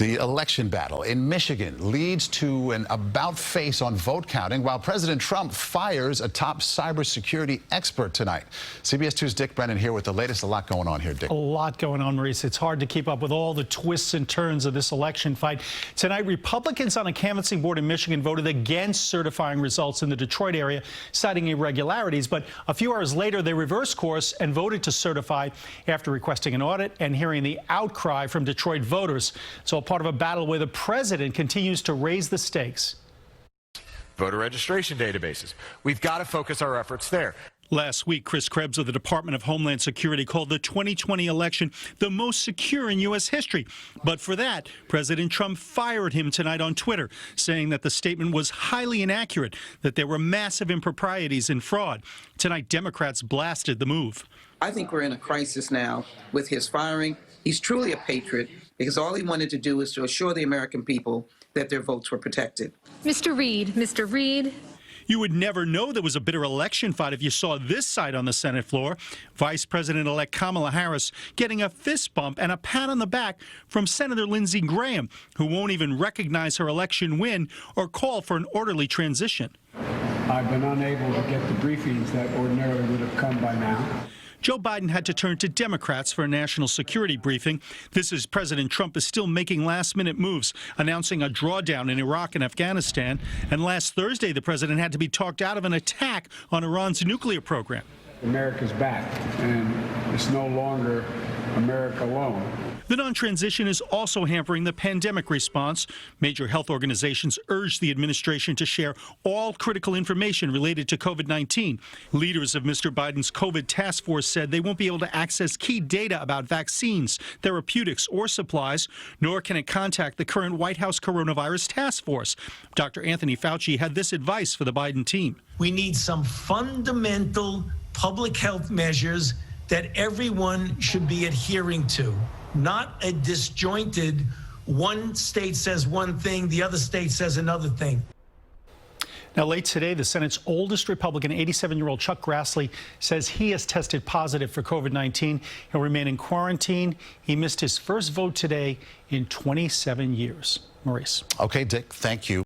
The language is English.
The election battle in Michigan leads to an about-face on vote counting while President Trump fires a top cybersecurity expert tonight. CBS 2's Dick Brennan here with the latest. A lot going on here, Dick. A lot going on, Maurice. It's hard to keep up with all the twists and turns of this election fight. Tonight, Republicans on a canvassing board in Michigan voted against certifying results in the Detroit area, citing irregularities. But a few hours later, they reversed course and voted to certify after requesting an audit and hearing the outcry from Detroit voters. It's all part of a battle where the president continues to raise the stakes. Voter registration databases. We've got to focus our efforts there. Last week, Chris Krebs of the Department of Homeland Security called the 2020 election the most secure in U.S. history. But for that, President Trump fired him tonight on Twitter, saying that the statement was highly inaccurate, that there were massive improprieties and fraud. Tonight, Democrats blasted the move. I think we're in a crisis now with his firing. He's truly a patriot because all he wanted to do was to assure the American people that their votes were protected. Mr. Reid. You would never know there was a bitter election fight if you saw this side on the Senate floor. Vice President-elect Kamala Harris getting a fist bump and a pat on the back from Senator Lindsey Graham, who won't even recognize her election win or call for an orderly transition. I've been unable to get the briefings that ordinarily would have come by now. Joe Biden had to turn to Democrats for a national security briefing. This is President Trump is still making last-minute moves, announcing a drawdown in Iraq and Afghanistan. And last Thursday, the president had to be talked out of an attack on Iran's nuclear program. America's back, and it's no longer America alone. The non-transition is also hampering the pandemic response. Major health organizations urged the administration to share all critical information related to COVID-19. Leaders of Mr. Biden's COVID task force said they won't be able to access key data about vaccines, therapeutics, or supplies, nor can it contact the current White House coronavirus task force. Dr. Anthony Fauci had this advice for the Biden team. We need some fundamental public health measures that everyone should be adhering to. Not a disjointed, one state says one thing, the other state says another thing. Now, late today, the Senate's oldest Republican, 87-year-old Chuck Grassley, says he has tested positive for COVID-19. He'll remain in quarantine. He missed his first vote today in 27 years. Maurice. Okay, Dick, thank you.